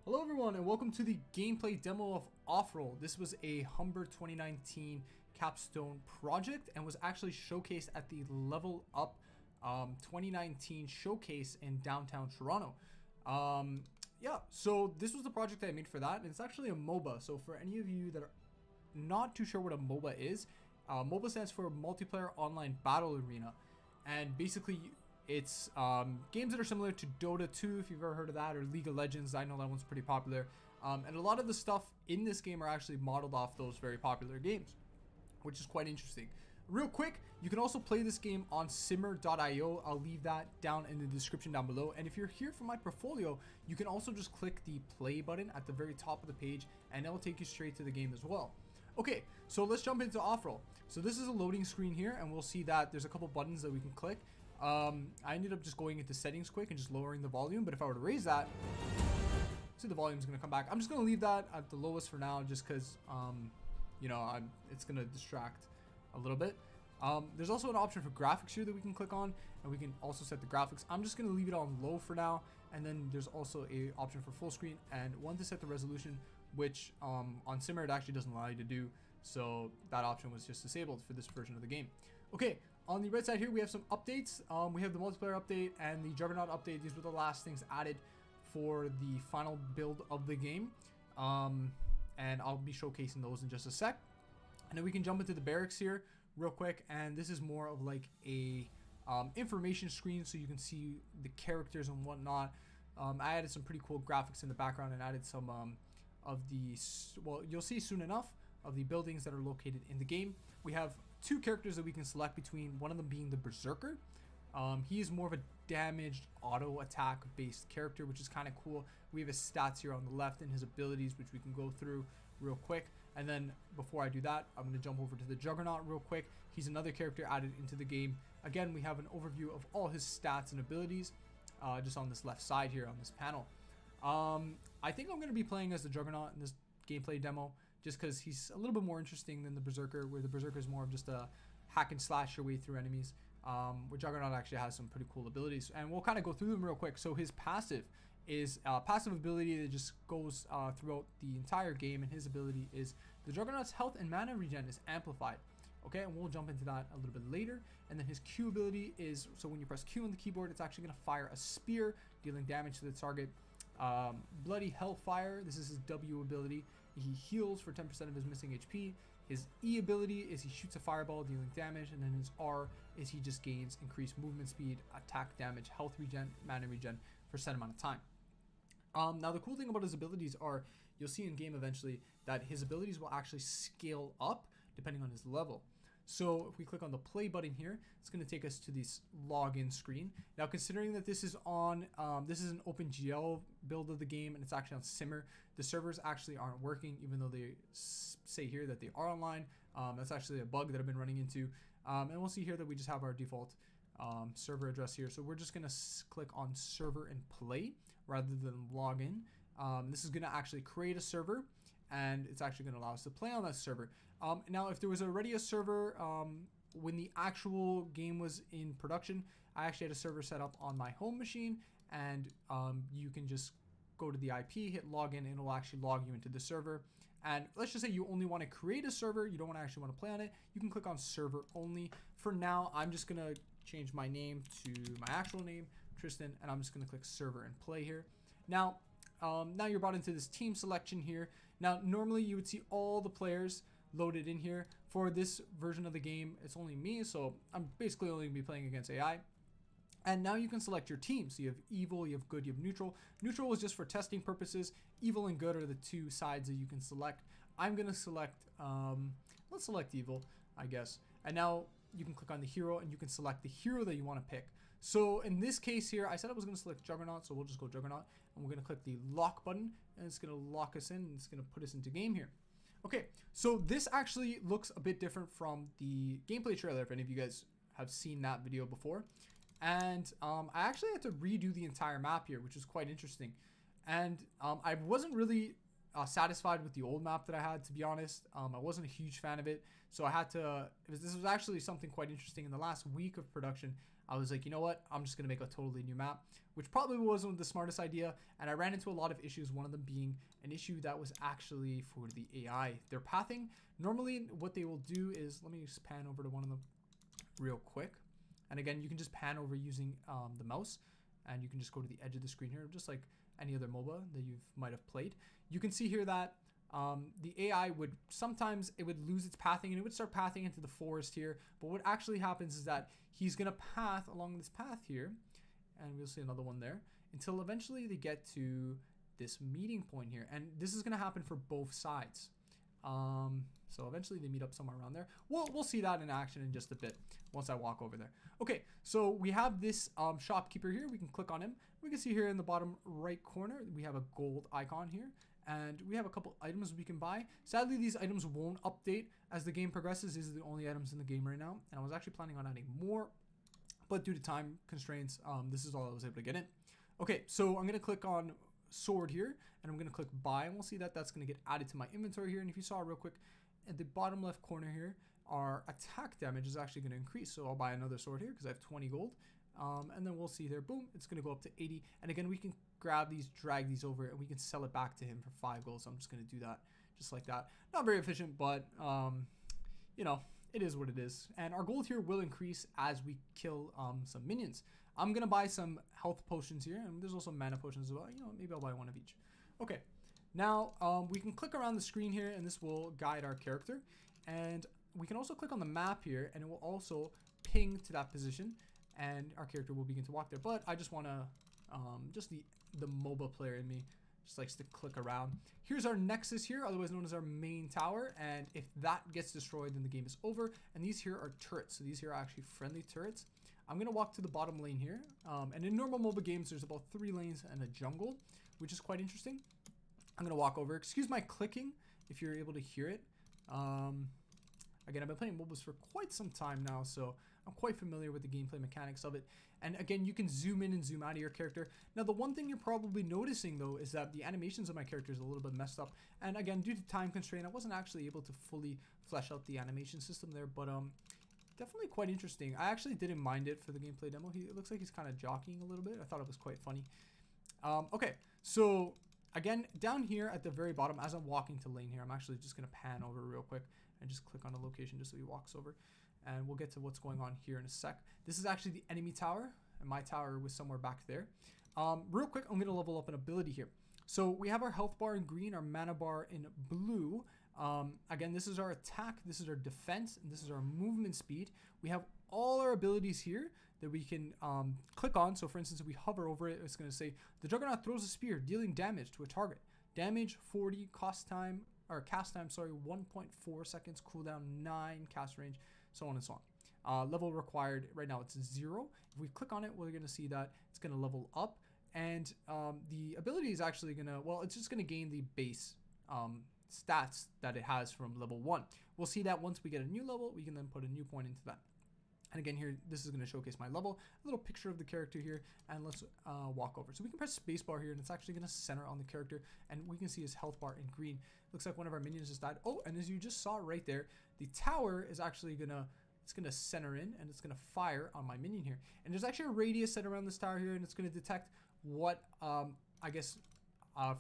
Hello everyone and welcome to the gameplay demo of Offrole. This was a Humber 2019 capstone project and was actually showcased at the Level Up 2019 showcase in downtown Toronto. Yeah, so this was the project I made for that, and it's actually a MOBA. So for any of you that are not too sure what a MOBA is, MOBA stands for Multiplayer Online Battle Arena, and basically it's games that are similar to Dota 2, if you've ever heard of that, or League of Legends. I know that one's pretty popular. And a lot of the stuff in this game are actually modeled off those very popular games, which is quite interesting. Real quick, you can also play this game on simmer.io. I'll leave that down in the description down below. And if you're here for my portfolio, you can also just click the play button at the very top of the page and it'll take you straight to the game as well. Okay, so let's jump into Offrole. So this is a loading screen here, and we'll see that there's a couple buttons that we can click. I ended up just going into settings quick and just lowering the volume, but if I were to raise that, see the volume is going to come back. I'm just going to leave that at the lowest for now, just because it's going to distract a little bit. There's also an option for graphics here that we can click on, and we can also set the graphics. I'm just going to leave it on low for now, and then there's also a option for full screen and one to set the resolution, which on Simmer it actually doesn't allow you to do, so that option was just disabled for this version of the game. Okay, on the right side here we have some updates. We have the multiplayer update and the Juggernaut update. These were the last things added for the final build of the game, and I'll be showcasing those in just a sec. And then we can jump into the Barracks here real quick, and this is more of like a information screen, so you can see the characters and whatnot. I added some pretty cool graphics in the background and added some of the, well, you'll see soon enough, of the buildings that are located in the game. We have two characters that we can select between, one of them being the Berserker. He is more of a damaged auto attack based character, which is kind of cool. We have his stats here on the left and his abilities, which we can go through real quick. And then before I do that, I'm going to jump over to the Juggernaut real quick. He's another character added into the game. Again, we have an overview of all his stats and abilities just on this left side here on this panel. I think I'm going to be playing as the Juggernaut in this gameplay demo, just because he's a little bit more interesting than the Berserker, where the Berserker is more of just a hack and slash your way through enemies, where Juggernaut actually has some pretty cool abilities, and we'll kind of go through them real quick. So his passive is a passive ability that just goes throughout the entire game, and his ability is the Juggernaut's health and mana regen is amplified. Okay, and we'll jump into that a little bit later. And then his Q ability is, so when you press Q on the keyboard, it's actually going to fire a spear, dealing damage to the target. Bloody Hellfire, this is his W ability. He heals for 10% of his missing HP. His E ability is he shoots a fireball, dealing damage. And then his R is he just gains increased movement speed, attack damage, health regen, mana regen for a set amount of time. Now the cool thing about his abilities are, you'll see in game eventually that his abilities will actually scale up depending on his level. So if we click on the play button here, it's going to take us to this login screen. Now, considering that this is on, this is an OpenGL build of the game, and it's actually on Simmer, the servers actually aren't working, even though they say here that they are online. That's actually a bug that I've been running into. And we'll see here that we just have our default server address here. So we're just going to click on server and play rather than login. This is going to actually create a server, and it's actually going to allow us to play on that server. Now, if there was already a server when the actual game was in production, I actually had a server set up on my home machine, and you can just go to the IP, hit login, and it'll actually log you into the server. And let's just say you only want to create a server, you don't actually want to play on it, you can click on server only. For now, I'm just going to change my name to my actual name, Tristan, and I'm just going to click server and play here. Now you're brought into this team selection here. Now, normally you would see all the players loaded in here. For this version of the game, it's only me, so I'm basically only going to be playing against AI. And now you can select your team. So you have evil, you have good, you have neutral. Neutral is just for testing purposes. Evil and good are the two sides that you can select. I'm going to select, let's select evil, I guess. And now you can click on the hero, and you can select the hero that you want to pick. So in this case here, I said I was going to select Juggernaut, so we'll just go Juggernaut, and we're going to click the lock button, and it's going to lock us in, and it's going to put us into game here. Okay, so this actually looks a bit different from the gameplay trailer, if any of you guys have seen that video before. And I actually had to redo the entire map here, which is quite interesting. And I wasn't really satisfied with the old map that I had, to be honest. I wasn't a huge fan of it, so I had to, this was actually something quite interesting. In the last week of production, I was like, you know what? I'm just going to make a totally new map, which probably wasn't the smartest idea. And I ran into a lot of issues, one of them being an issue that was actually for the AI. Their pathing, normally what they will do is, let me just pan over to one of them real quick. And again, you can just pan over using the mouse, and you can just go to the edge of the screen here, just like any other MOBA that you might have played. You can see here that the AI would sometimes, it would lose its pathing and it would start pathing into the forest here. But what actually happens is that he's going to path along this path here, and we'll see another one there, until eventually they get to this meeting point here. And this is going to happen for both sides. So eventually they meet up somewhere around there. We'll see that in action in just a bit once I walk over there. Okay, so we have this shopkeeper here. We can click on him. We can see here in the bottom right corner, we have a gold icon here. And we have a couple items we can buy. Sadly, these items won't update as the game progresses. These are the only items in the game right now. And I was actually planning on adding more, but due to time constraints, this is all I was able to get in. Okay, so I'm going to click on sword here, and I'm going to click buy, and we'll see that that's going to get added to my inventory here. And if you saw real quick, at the bottom left corner here, our attack damage is actually going to increase. So I'll buy another sword here because I have 20 gold. And then we'll see there, boom, it's going to go up to 80. And again, we can grab these, drag these over, and we can sell it back to him for 5 gold. So I'm just going to do that just like that. Not very efficient, but, you know, it is what it is. And our gold here will increase as we kill some minions. I'm going to buy some health potions here, and there's also mana potions as well. You know, maybe I'll buy one of each. Okay, now we can click around the screen here, and this will guide our character. And we can also click on the map here, and it will also ping to that position, and our character will begin to walk there. But I just want to, just the MOBA player in me just likes to click around. Here's our nexus here, otherwise known as our main tower. And if that gets destroyed, then the game is over. And these here are turrets. So these here are actually friendly turrets. I'm going to walk to the bottom lane here. And in normal MOBA games, there's about 3 lanes and a jungle, which is quite interesting. I'm going to walk over. Excuse my clicking if you're able to hear it. Again, I've been playing MOBAs for quite some time now, so I'm quite familiar with the gameplay mechanics of it. And again, you can zoom in and zoom out of your character. Now, the one thing you're probably noticing, though, is that the animations of my character is a little bit messed up. And again, due to time constraint, I wasn't actually able to fully flesh out the animation system there, but definitely quite interesting. I actually didn't mind it for the gameplay demo. It looks like he's kind of jockeying a little bit. I thought it was quite funny. Okay, so again, down here at the very bottom, as I'm walking to lane here, I'm actually just going to pan over real quick and just click on a location just so he walks over. And we'll get to what's going on here in a sec. This is actually the enemy tower, and my tower was somewhere back there. Real quick, I'm going to level up an ability here. So we have our health bar in green, our mana bar in blue. Again, this is our attack, this is our defense, and this is our movement speed. We have all our abilities here that we can click on. So for instance, if we hover over it, it's going to say the Juggernaut throws a spear, dealing damage to a target. Damage 40, cast time, 1.4 seconds, cooldown 9, cast range, so on and so on. Level required, right now it's 0. If we click on it, we're going to see that it's going to level up. And the ability is actually going to, well, it's just going to gain the base stats that it has from level 1. We'll see that once we get a new level, we can then put a new point into that. And again here, this is going to showcase my level, a little picture of the character here, and let's walk over. So we can press spacebar here, and it's actually going to center on the character, and we can see his health bar in green. Looks like one of our minions just died. Oh, and as you just saw right there, the tower is actually going to, it's going to center in, and it's going to fire on my minion here. And there's actually a radius set around this tower here, and it's going to detect what, I guess,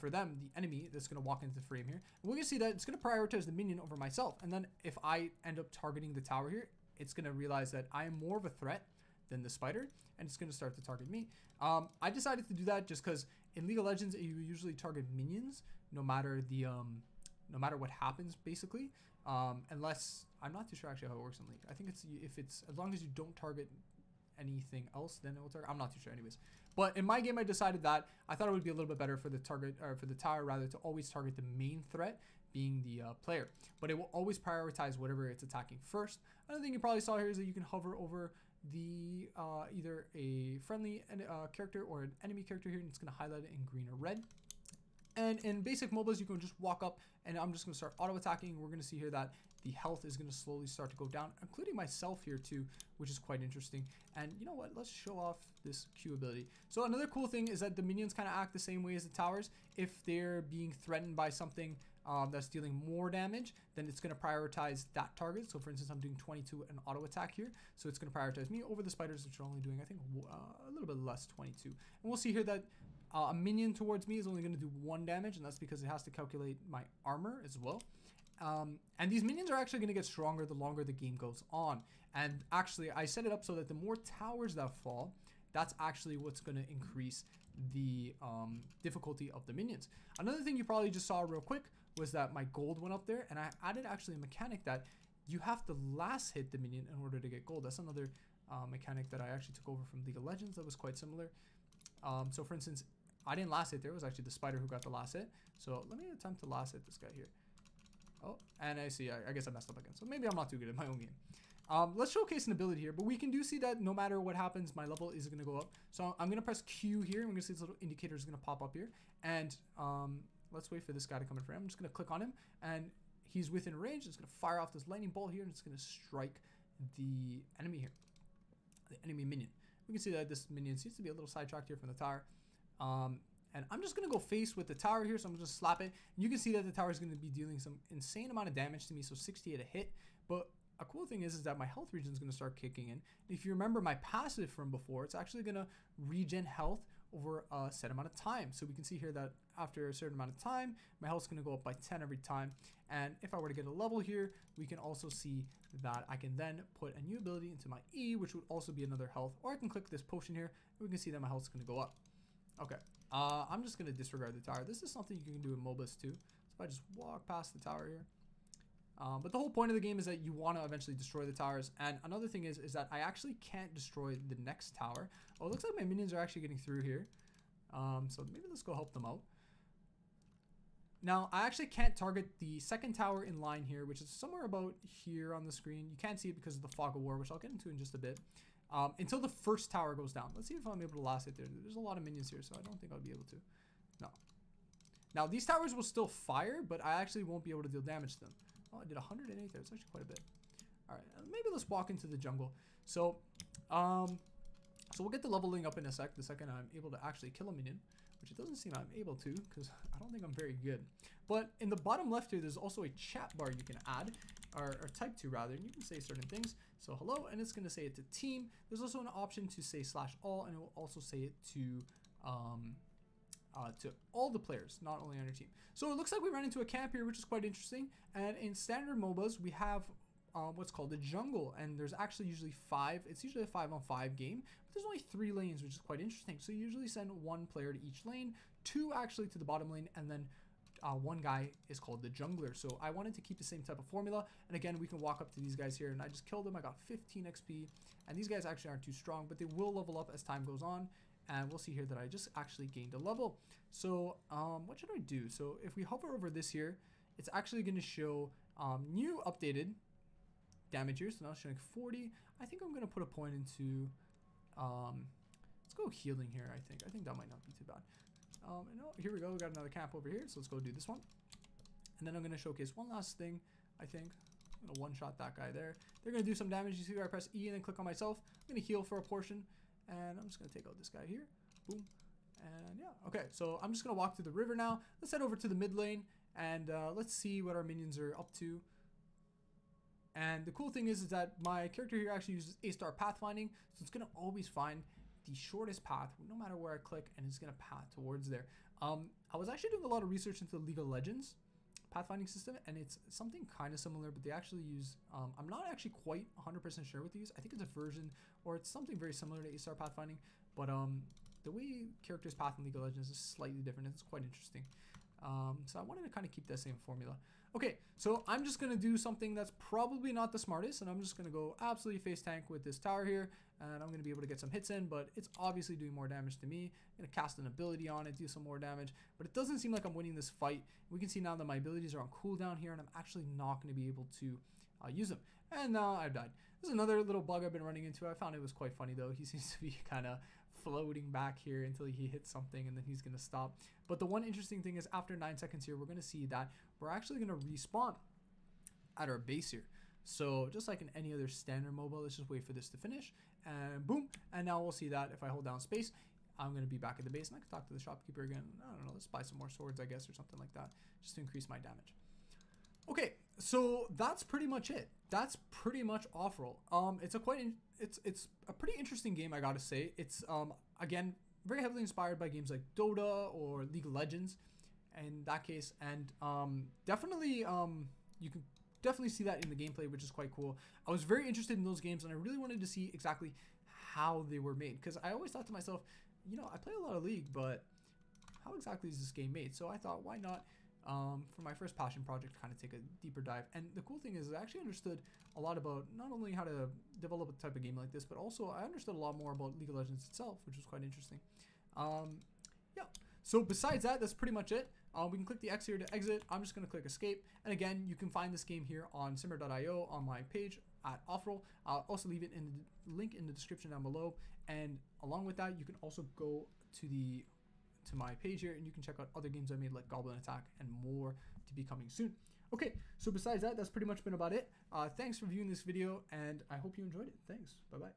for them, the enemy that's going to walk into the frame here. And we're going to see that it's going to prioritize the minion over myself. And then if I end up targeting the tower here, it's going to realize that I am more of a threat than the spider, and it's going to start to target me. I decided to do that just because in League of Legends, you usually target minions no matter the no matter what happens, basically. Unless, I'm not too sure actually how it works in League. I think it's, if it's, as long as you don't target anything else, then it will target. I'm not too sure anyways. But in my game, I decided that I thought it would be a little bit better for the target, or for the tower rather, to always target the main threat, being the player. But it will always prioritize whatever it's attacking first. Another thing you probably saw here is that you can hover over the either a friendly character or an enemy character here, and it's going to highlight it in green or red. And in basic MOBAs, you can just walk up, and I'm just going to start auto-attacking. We're going to see here that the health is going to slowly start to go down, including myself here too, which is quite interesting. And you know what? Let's show off this Q ability. So another cool thing is that the minions kind of act the same way as the towers. If they're being threatened by something, that's dealing more damage, then it's going to prioritize that target. So for instance, I'm doing 22 and auto attack here. So it's going to prioritize me over the spiders, which are only doing, I think, a little bit less, 22. And we'll see here that a minion towards me is only going to do 1 damage, and that's because it has to calculate my armor as well. And these minions are actually going to get stronger the longer the game goes on. And actually, I set it up so that the more towers that fall, that's actually what's going to increase the difficulty of the minions. Another thing you probably just saw real quick was that my gold went up there, and I added actually a mechanic that you have to last hit the minion in order to get gold. That's another mechanic that I actually took over from League of Legends that was quite similar. So for instance, I didn't last hit there. It was actually the spider who got the last hit. So let me attempt to last hit this guy here. Oh, and I see, I guess I messed up again. So maybe I'm not too good at my own game. Let's showcase an ability here, but we can do see that no matter what happens, my level is going to go up. So I'm going to press Q here. And we're going to see this little indicator is going to pop up here. And let's wait for this guy to come in frame. I'm just going to click on him, and he's within range. It's going to fire off this lightning bolt here, and it's going to strike the enemy here, the enemy minion. We can see that this minion seems to be a little sidetracked here from the tower. And I'm just going to go face with the tower here, so I'm going to just slap it. And you can see that the tower is going to be dealing some insane amount of damage to me, so 68 a hit. But a cool thing is that my health regen is going to start kicking in. If you remember my passive from before, it's actually going to regen health over a set amount of time. So we can see here that after a certain amount of time, my health is going to go up by 10 every time. And if I were to get a level here, we can also see that I can then put a new ability into my E, which would also be another health. Or I can click this potion here, and we can see that my health is going to go up. Okay, I'm just going to disregard the tower. This is something you can do in MOBAs too. So if I just walk past the tower here. But the whole point of the game is that you want to eventually destroy the towers. And another thing is that I actually can't destroy the next tower. Oh, it looks like my minions are actually getting through here. So maybe let's go help them out. Now, I actually can't target the second tower in line here, which is somewhere about here on the screen. You can't see it because of the fog of war, which I'll get into in just a bit. Until the first tower goes down. Let's see if I'm able to last it there. There's a lot of minions here, so I don't think I'll be able to. No. Now, these towers will still fire, but I actually won't be able to deal damage to them. Oh, I did 108 there. It's actually quite a bit. All right, maybe let's walk into the jungle. So we'll get the leveling up in a sec. The second I'm able to actually kill a minion, which it doesn't seem I'm able to because I don't think I'm very good. But in the bottom left here, there's also a chat bar you can add, or type to rather, and you can say certain things. So hello, and it's going to say it to team. There's also an option to say /all, and it will also say it to all the players, not only on your team. So it looks like we ran into a camp here, which is quite interesting. And in standard MOBAs, we have what's called the jungle, and there's actually usually 5. It's usually a 5-on-5 game, but there's only 3 lanes, which is quite interesting. So you usually send 1 player to each lane, 2 actually to the bottom lane, and then 1 guy is called the jungler. So I wanted to keep the same type of formula. And again, we can walk up to these guys here, and I just killed them. I got 15 XP, and these guys actually aren't too strong, but they will level up as time goes on. And we'll see here that I just actually gained a level. So what should I do? So if we hover over this here, it's actually going to show new updated damage here. So now it's showing 40. I think I'm going to put a point into, let's go healing here, I think that might not be too bad. And oh, here we go. We got another camp over here. So let's go do this one. And then I'm going to showcase one last thing, I think. I'm going to one-shot that guy there. They're going to do some damage. You see where I press E and then click on myself. I'm going to heal for a portion. And I'm just going to take out this guy here. Boom. And yeah. Okay, so I'm just going to walk through the river now. Let's head over to the mid lane. And let's see what our minions are up to. And the cool thing is that my character here actually uses A-star pathfinding. So it's going to always find the shortest path, no matter where I click. And it's going to path towards there. I was actually doing a lot of research into the League of Legends pathfinding system, and it's something kind of similar, but they actually use, I'm not actually quite 100% sure what they use. I think it's a version, or it's something very similar to A-star pathfinding, but the way characters path in League of Legends is slightly different. It's quite interesting. So I wanted to kind of keep that same formula. Okay, so I'm just going to do something that's probably not the smartest, and I'm just going to go absolutely face tank with this tower here, and I'm going to be able to get some hits in, but it's obviously doing more damage to me. I'm going to cast an ability on it, do some more damage, but it doesn't seem like I'm winning this fight. We can see now that my abilities are on cooldown here, and I'm actually not going to be able to use them. And now I've died. This is another little bug I've been running into. I found it was quite funny, though. He seems to be kind of floating back here until he hits something, and then he's going to stop. But the one interesting thing is after 9 seconds here, we're going to see that we're actually going to respawn at our base here. So just like in any other standard MOBA, let's just wait for this to finish, and boom. And now we'll see that if I hold down space, I'm going to be back at the base, and I can talk to the shopkeeper again. I don't know, let's buy some more swords, I guess, or something like that, just to increase my damage. Okay, so that's pretty much it. That's pretty much Offrole. It's a pretty interesting game, I gotta say. It's again, very heavily inspired by games like Dota or League of Legends in that case, and definitely you can definitely see that in the gameplay, which is quite cool. I was very interested in those games, and I really wanted to see exactly how they were made, because I always thought to myself, you know, I play a lot of League, but how exactly is this game made? So I thought, why not, for my first passion project, kind of take a deeper dive. And the cool thing is I actually understood a lot about not only how to develop a type of game like this, but also I understood a lot more about League of Legends itself, which was quite interesting. Yeah, so besides that, that's pretty much it. We can click the X here to exit. I'm just going to click escape. And again, you can find this game here on simmer.io on my page at Offrole. I'll also leave it in the link in the description down below. And along with that, you can also go to my page here, and you can check out other games I made like Goblin Attack and more to be coming soon. Okay, so besides that, that's pretty much been about it. Thanks for viewing this video, and I hope you enjoyed it. Thanks. Bye-bye.